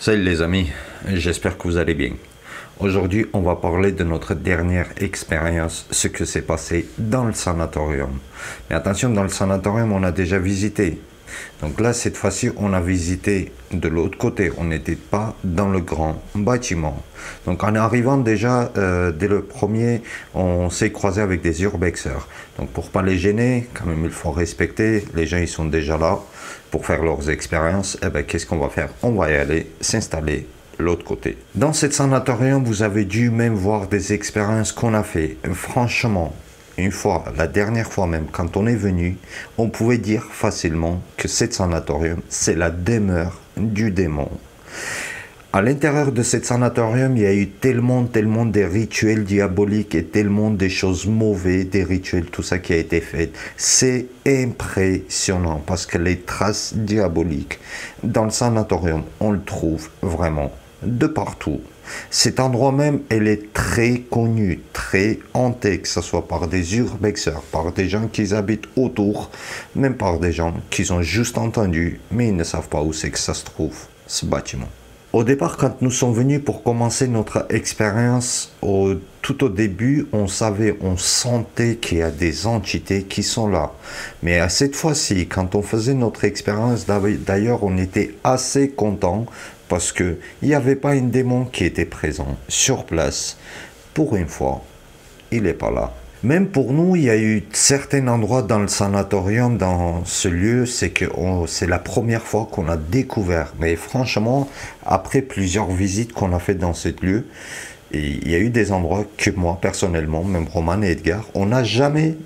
Salut les amis, j'espère que vous allez bien. Aujourd'hui, on va parler de notre dernière expérience, ce que s'est passé dans le sanatorium. Mais attention, dans le sanatorium, on a déjà visité. Donc là, cette fois-ci, on a visité de l'autre côté. On n'était pas dans le grand bâtiment. Donc en arrivant déjà, dès le premier, on s'est croisé avec des urbexers. Donc pour pas les gêner, quand même, il faut respecter. Les gens, ils sont déjà là pour faire leurs expériences. Et bien, qu'est-ce qu'on va faire? On va y aller s'installer l'autre côté. Dans cet sanatorium, vous avez dû même voir des expériences qu'on a fait. Franchement, une fois, la dernière fois même, quand on est venu, on pouvait dire facilement que cet sanatorium, c'est la demeure du démon. À l'intérieur de cet sanatorium, il y a eu tellement des rituels diaboliques et tellement des choses mauvaises, des rituels, tout ça qui a été fait. C'est impressionnant parce que les traces diaboliques dans le sanatorium, on le trouve vraiment de partout. Cet endroit même, elle est très connu, très hanté, que ce soit par des urbexers, par des gens qui habitent autour, même par des gens qui ont juste entendu, mais ils ne savent pas où c'est que ça se trouve, ce bâtiment. Au départ, quand nous sommes venus pour commencer notre expérience, tout au début, on savait, on sentait qu'il y a des entités qui sont là. Mais à cette fois-ci, quand on faisait notre expérience, d'ailleurs, on était assez contents parce qu'il n'y avait pas un démon qui était présent sur place. Pour une fois, il n'est pas là. Même pour nous, il y a eu certains endroits dans le sanatorium, dans ce lieu, c'est la première fois qu'on a découvert. Mais franchement, après plusieurs visites qu'on a fait dans ce lieu, il y a eu des endroits que moi, personnellement, même Roman et Edgar, on n'a jamais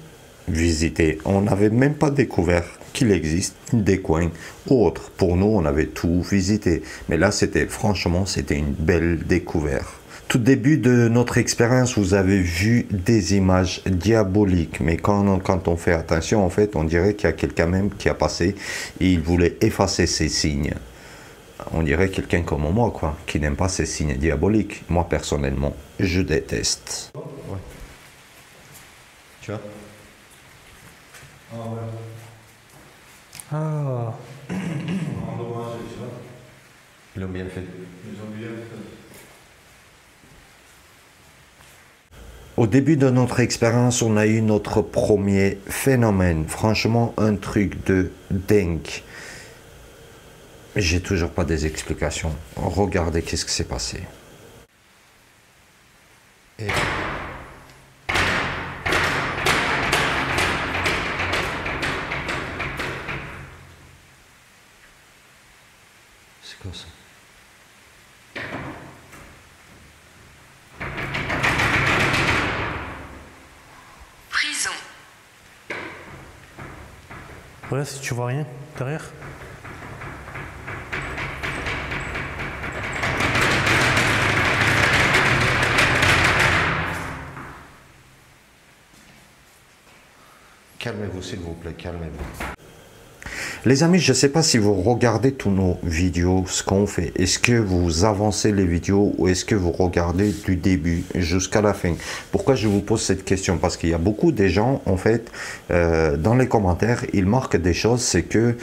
visité. On n'avait même pas découvert qu'il existe des coins autres. Pour nous, on avait tout visité. Mais là, franchement, c'était une belle découverte. Tout début de notre expérience, vous avez vu des images diaboliques. Mais quand on fait attention, en fait, on dirait qu'il y a quelqu'un même qui a passé et il voulait effacer ces signes. On dirait quelqu'un comme moi, quoi, qui n'aime pas ces signes diaboliques. Moi, personnellement, je déteste. Ouais. Tu vois? Ah ouais. Ah, Endommagé, tu vois. Ils l'ont bien fait. Ils ont bien fait. Au début de notre expérience, on a eu notre premier phénomène. Franchement, un truc de dingue. J'ai toujours pas des explications. Regardez qu'est-ce qui s'est passé. Et... c'est quoi ça? Prison. ouais, si tu vois rien derrière. Calmez-vous, s'il vous plaît, calmez-vous. Les amis, je ne sais pas si vous regardez tous nos vidéos, ce qu'on fait. Est-ce que vous avancez les vidéos ou est-ce que vous regardez du début jusqu'à la fin? Pourquoi je vous pose cette question? Parce qu'il y a beaucoup de gens, en fait, dans les commentaires, ils marquent des choses. C'est que,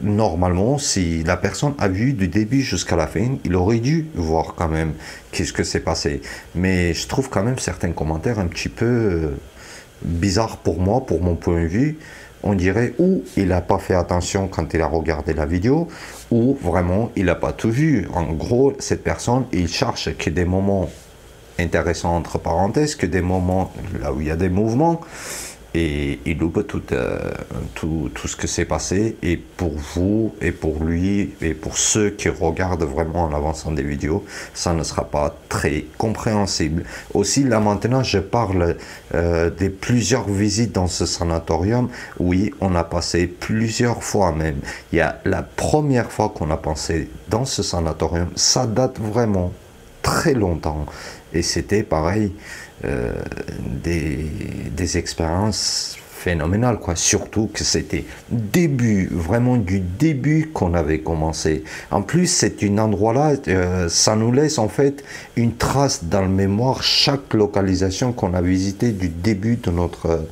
normalement, si la personne a vu du début jusqu'à la fin, il aurait dû voir quand même qu'est-ce que s'est passé. Mais je trouve quand même certains commentaires un petit peu bizarres pour moi, pour mon point de vue. On dirait ou il n'a pas fait attention quand il a regardé la vidéo, ou vraiment il n'a pas tout vu. En gros, cette personne, il cherche que des moments intéressants entre parenthèses, que des moments là où il y a des mouvements, et il loupe tout ce que s'est passé. Et pour vous, et pour lui, et pour ceux qui regardent vraiment en avançant des vidéos, ça ne sera pas très compréhensible. Aussi, là maintenant, je parle des plusieurs visites dans ce sanatorium. Oui, on a passé plusieurs fois même. Il y a la première fois qu'on a passé dans ce sanatorium, ça date vraiment très longtemps. Et c'était pareil, des expériences phénoménales, quoi. Surtout que c'était vraiment du début qu'on avait commencé. En plus, c'est un endroit-là, ça nous laisse en fait une trace dans le mémoire, chaque localisation qu'on a visitée du début de notre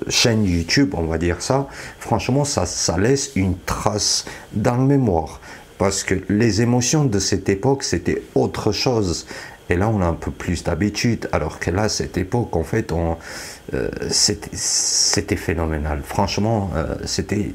chaîne YouTube, on va dire ça. Franchement, ça laisse une trace dans le mémoire. parce que les émotions de cette époque, c'était autre chose. Et là, on a un peu plus d'habitude, alors que là, cette époque, en fait, c'était phénoménal. Franchement, c'était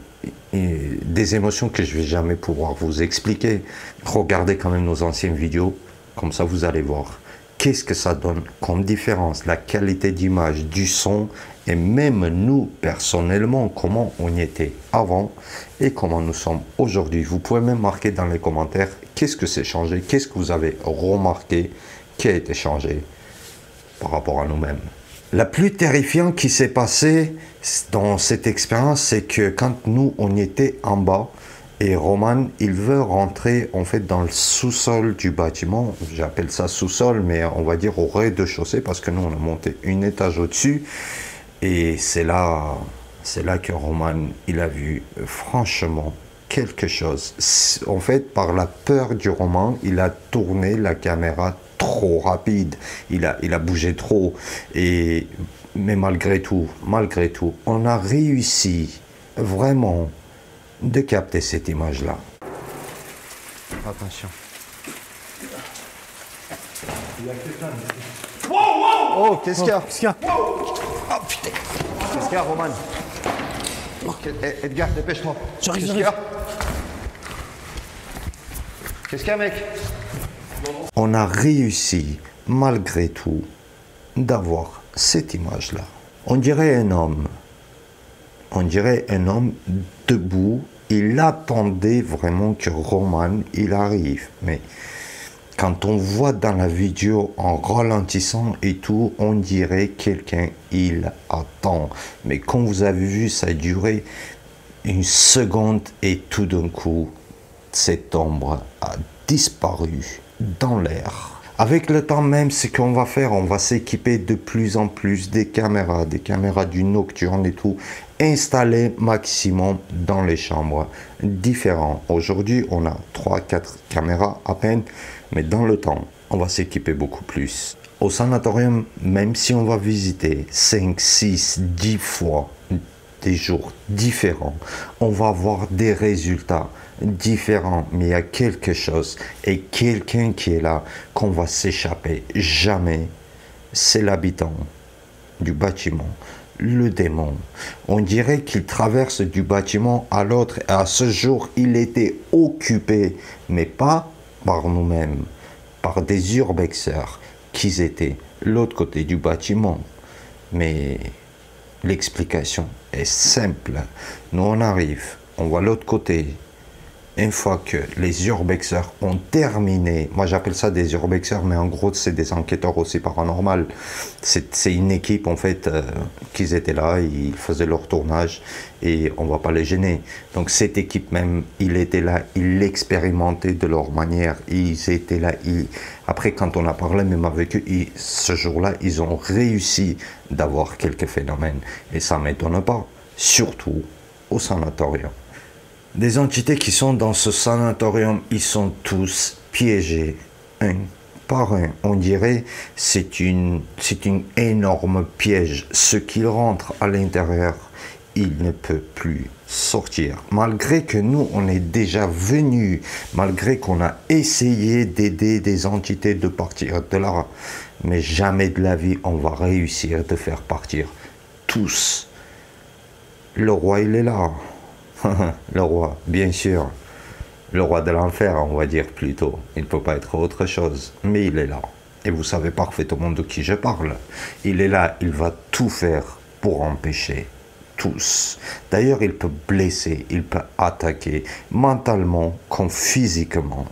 des émotions que je vais jamais pouvoir vous expliquer. Regardez quand même nos anciennes vidéos, comme ça vous allez voir. Qu'est-ce que ça donne comme différence, la qualité d'image, du son, et même nous, personnellement, comment on y était avant et comment nous sommes aujourd'hui. Vous pouvez même marquer dans les commentaires qu'est-ce que c'est changé, qu'est-ce que vous avez remarqué, qui a été changé par rapport à nous-mêmes. La plus terrifiante qui s'est passée dans cette expérience, c'est que quand nous, on était en bas, et Roman, il veut rentrer en fait dans le sous-sol du bâtiment. J'appelle ça sous-sol, mais on va dire au rez-de-chaussée parce que nous, on a monté un étage au-dessus. Et c'est là que Roman, il a vu franchement quelque chose. En fait, par la peur du Roman, il a tourné la caméra trop rapide. Il a bougé trop. Mais malgré tout, on a réussi vraiment de capter cette image-là. Attention. Il y a quelqu'un ici. Oh, qu'est-ce qu'il y a? Qu'est-ce qu'il y a? Oh putain! Qu'est-ce qu'il y a, Roman? Edgar, dépêche-toi. J'arrive, Qu'est-ce qu'il y a? Qu'est-ce qu'il y a, mec? On a réussi, malgré tout, d'avoir cette image-là. On dirait un homme. On dirait un homme debout. Il attendait vraiment que Roman, il arrive. Mais quand on voit dans la vidéo en ralentissant et tout, on dirait quelqu'un, il attend. Mais comme vous avez vu, ça a duré une seconde et tout d'un coup, cette ombre a disparu dans l'air. Avec le temps même, ce qu'on va faire, on va s'équiper de plus en plus des caméras du nocturne et tout, installées maximum dans les chambres différentes. Aujourd'hui, on a 3-4 caméras à peine, mais dans le temps, on va s'équiper beaucoup plus. Au sanatorium, même si on va visiter 5, 6, 10 fois des jours différents, on va avoir des résultats différents, mais il y a quelque chose et quelqu'un qui est là qu'on va s'échapper jamais, c'est l'habitant du bâtiment, le démon. On dirait qu'il traverse du bâtiment à l'autre et à ce jour il était occupé, mais pas par nous-mêmes, par des urbexeurs qui étaient l'autre côté du bâtiment. Mais l'explication est simple. Nous on arrive, on voit l'autre côté. Une fois que les urbexeurs ont terminé, moi j'appelle ça des urbexeurs, mais en gros c'est des enquêteurs aussi paranormaux. C'est une équipe en fait qui étaient là, ils faisaient leur tournage et on va pas les gêner. Donc cette équipe même, il était là, ils l'expérimentaient de leur manière, ils étaient là. Après quand on a parlé même avec eux, ce jour-là, ils ont réussi d'avoir quelques phénomènes et ça m'étonne pas, surtout au sanatorium. Des entités qui sont dans ce sanatorium, ils sont tous piégés, un par un. On dirait c'est une énorme piège. Ce qui rentre à l'intérieur, il ne peut plus sortir. Malgré que nous, on est déjà venus, malgré qu'on a essayé d'aider des entités de partir de là, mais jamais de la vie, on va réussir de faire partir tous. Le roi, il est là. Le roi, bien sûr. Le roi de l'enfer, on va dire plutôt. Il ne peut pas être autre chose, mais il est là. Et vous savez parfaitement de qui je parle. Il est là, il va tout faire pour empêcher tous. D'ailleurs, il peut blesser, il peut attaquer, mentalement comme physiquement.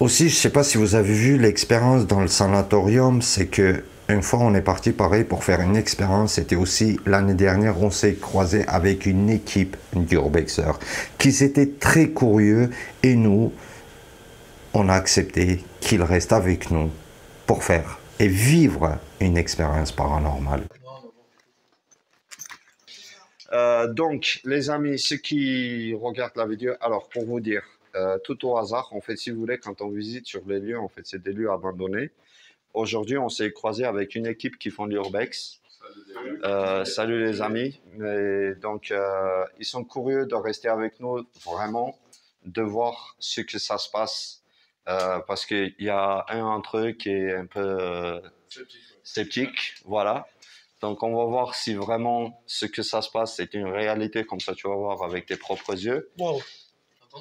Aussi, je ne sais pas si vous avez vu l'expérience dans le sanatorium, c'est que une fois, on est parti pareil pour faire une expérience. C'était aussi l'année dernière, on s'est croisé avec une équipe d'urbexeurs qui étaient très curieux et nous, on a accepté qu'ils restent avec nous pour faire et vivre une expérience paranormale. Donc, les amis, ceux qui regardent la vidéo, alors pour vous dire, tout au hasard, en fait, si vous voulez, quand on visite sur les lieux, en fait, c'est des lieux abandonnés. Aujourd'hui, on s'est croisé avec une équipe qui font l'urbex. Salut les amis. Et donc, ils sont curieux de rester avec nous, vraiment. de voir ce que ça se passe parce qu'il y a un entre eux qui est un peu sceptique, voilà. Donc on va voir si vraiment ce que ça se passe c'est une réalité, comme ça tu vas voir avec tes propres yeux. Wow.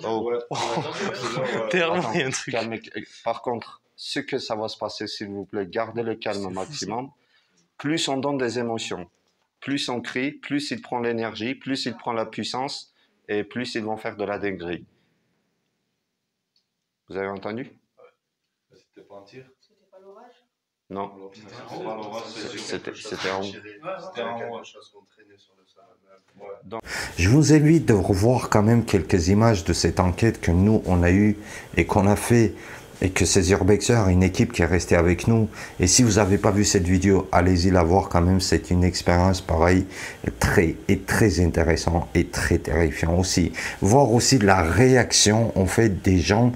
Oh. Tellement, il y a un Attends, truc. par contre, ce que ça va se passer, s'il vous plaît, gardez le calme au maximum. Plus on donne des émotions, plus on crie, plus il prend l'énergie, plus il prend la puissance et plus ils vont faire de la dinguerie. Vous avez entendu? C'était pas un tir? C'était pas l'orage? Non, c'était en haut. Je vous invite de revoir quand même quelques images de cette enquête que nous, on a eue et qu'on a fait, et que ces urbexeurs, une équipe qui est restée avec nous. Et si vous n'avez pas vu cette vidéo, allez-y la voir quand même. C'est une expérience pareille, très intéressant et très terrifiant aussi. Voir aussi la réaction en fait des gens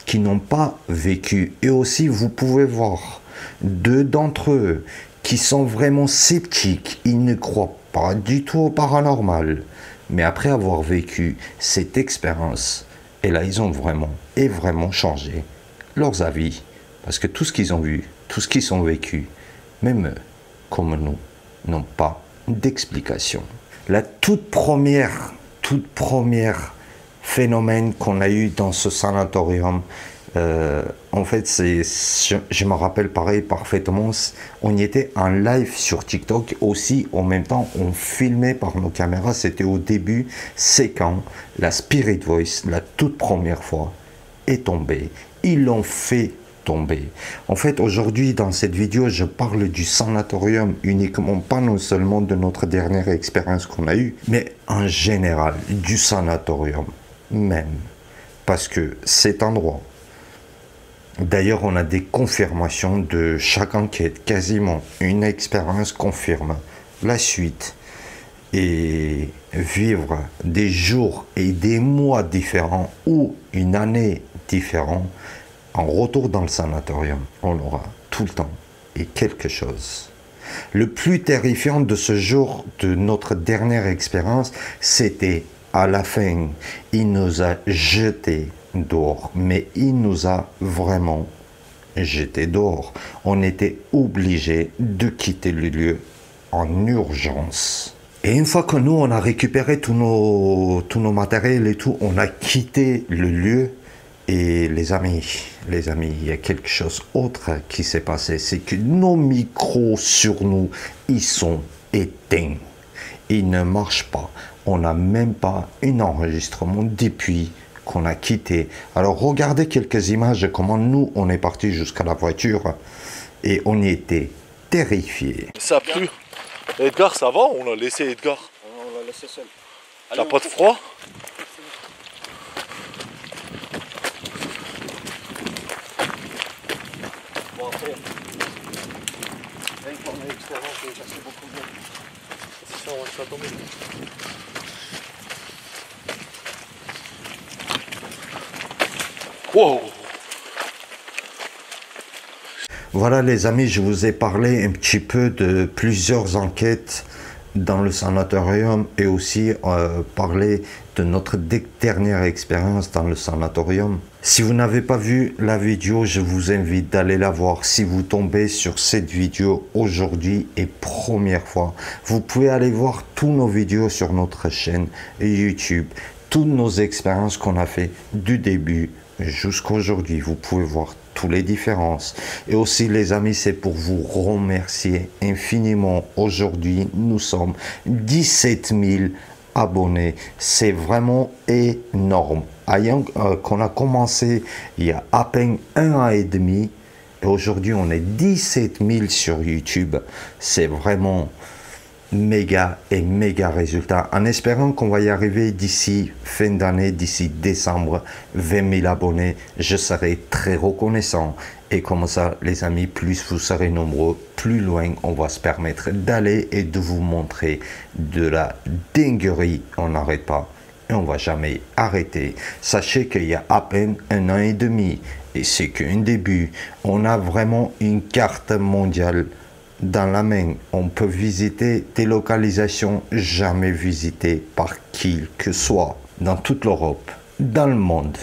qui n'ont pas vécu. Et aussi, vous pouvez voir deux d'entre eux qui sont vraiment sceptiques. Ils ne croient pas du tout au paranormal. Mais après avoir vécu cette expérience, et là, ils ont vraiment changé leurs avis. Parce que tout ce qu'ils ont vu, tout ce qu'ils ont vécu, même eux, comme nous, n'ont pas d'explication. La toute première phénomène qu'on a eu dans ce sanatorium, en fait, je me rappelle pareil parfaitement, on y était en live sur TikTok aussi, en même temps on filmait par nos caméras, c'était au début, c'est quand la Spirit Voice, la toute première fois, est tombée. Ils l'ont fait tomber. En fait, aujourd'hui, dans cette vidéo, je parle du sanatorium uniquement, pas non seulement de notre dernière expérience qu'on a eue, mais en général, du sanatorium même. Parce que cet endroit, d'ailleurs, on a des confirmations de chaque enquête, quasiment. Une expérience confirme la suite. Et vivre des jours et des mois différents ou une année différente, en retour dans le sanatorium, on aura tout le temps et quelque chose. Le plus terrifiant de ce jour, de notre dernière expérience, c'était à la fin, il nous a jetés dehors, mais il nous a vraiment jetés dehors. On était obligé de quitter le lieu en urgence. Et une fois que nous, on a récupéré tous nos matériels et tout, on a quitté le lieu. Et les amis, il y a quelque chose d'autre qui s'est passé. C'est que nos micros sur nous, ils sont éteints. Ils ne marchent pas. On n'a même pas un enregistrement depuis qu'on a quitté. Alors regardez quelques images de comment nous, on est parti jusqu'à la voiture. Et on y était terrifiés. Ça pue. Edgar, ça va? On a laissé Edgar. On l'a laissé seul. T'as pas de froid? Bon après, rien qu'on a l'expérience, déjà c'est beaucoup mieux. C'est ça, on va se faire tomber. Wow. Voilà les amis, je vous ai parlé un petit peu de plusieurs enquêtes dans le sanatorium et aussi parler de notre dernière expérience dans le sanatorium. Si vous n'avez pas vu la vidéo, je vous invite d'aller la voir. Si vous tombez sur cette vidéo aujourd'hui et première fois, vous pouvez aller voir tous nos vidéos sur notre chaîne YouTube, toutes nos expériences qu'on a fait du début jusqu'à aujourd'hui. Vous pouvez voir toutes les différences. Et aussi les amis, c'est pour vous remercier infiniment. Aujourd'hui, nous sommes 17 000 abonnés. C'est vraiment énorme. Qu'on a commencé il y a à peine 1 an et demi. Et aujourd'hui, on est 17 000 sur YouTube. C'est vraiment méga résultat, en espérant qu'on va y arriver d'ici fin d'année, d'ici décembre, 20 000 abonnés. Je serai très reconnaissant. Et comme ça, les amis, plus vous serez nombreux, plus loin on va se permettre d'aller et de vous montrer de la dinguerie. On n'arrête pas et on va jamais arrêter. Sachez qu'il y a à peine 1 an et demi, et c'est qu'un début. On a vraiment une carte mondiale dans la main. On peut visiter des localisations jamais visitées par qui que soit dans toute l'Europe dans le monde.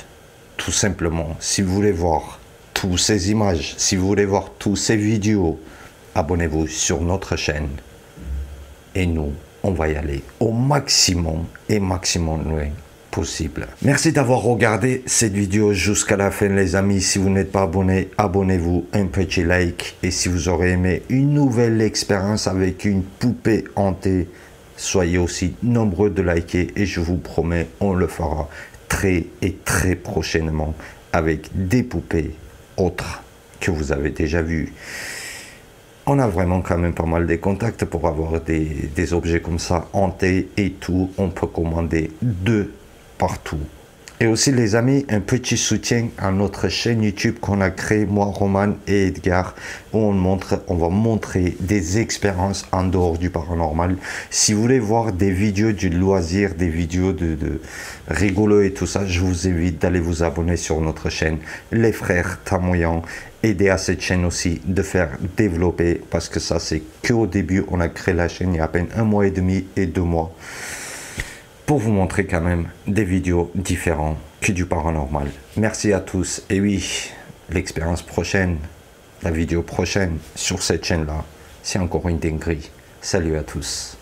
Tout simplement, si vous voulez voir toutes ces images, si vous voulez voir toutes ces vidéos, abonnez-vous sur notre chaîne. Et nous, on va y aller au maximum et maximum loin possible. Merci d'avoir regardé cette vidéo jusqu'à la fin, les amis. Si vous n'êtes pas abonné, abonnez-vous, un petit like. Et si vous aurez aimé une nouvelle expérience avec une poupée hantée, soyez aussi nombreux de liker. Et je vous promets, on le fera très et très prochainement avec des poupées autres que vous avez déjà vues. On a vraiment quand même pas mal de contacts pour avoir des objets comme ça hantés et tout. On peut commander de partout. Et aussi les amis, un petit soutien à notre chaîne YouTube qu'on a créé, moi, Roman et Edgar, où on va montrer des expériences en dehors du paranormal. Si vous voulez voir des vidéos du loisir, des vidéos de rigolo et tout ça, je vous invite d'aller vous abonner sur notre chaîne, les frères Tamoyan. Aider à cette chaîne aussi de faire développer, parce que ça c'est qu'au début, on a créé la chaîne il y a à peine 1 mois et demi et 2 mois, pour vous montrer quand même des vidéos différentes que du paranormal. Merci à tous. Et oui, l'expérience prochaine, la vidéo prochaine sur cette chaîne là, c'est encore une dinguerie. Salut à tous.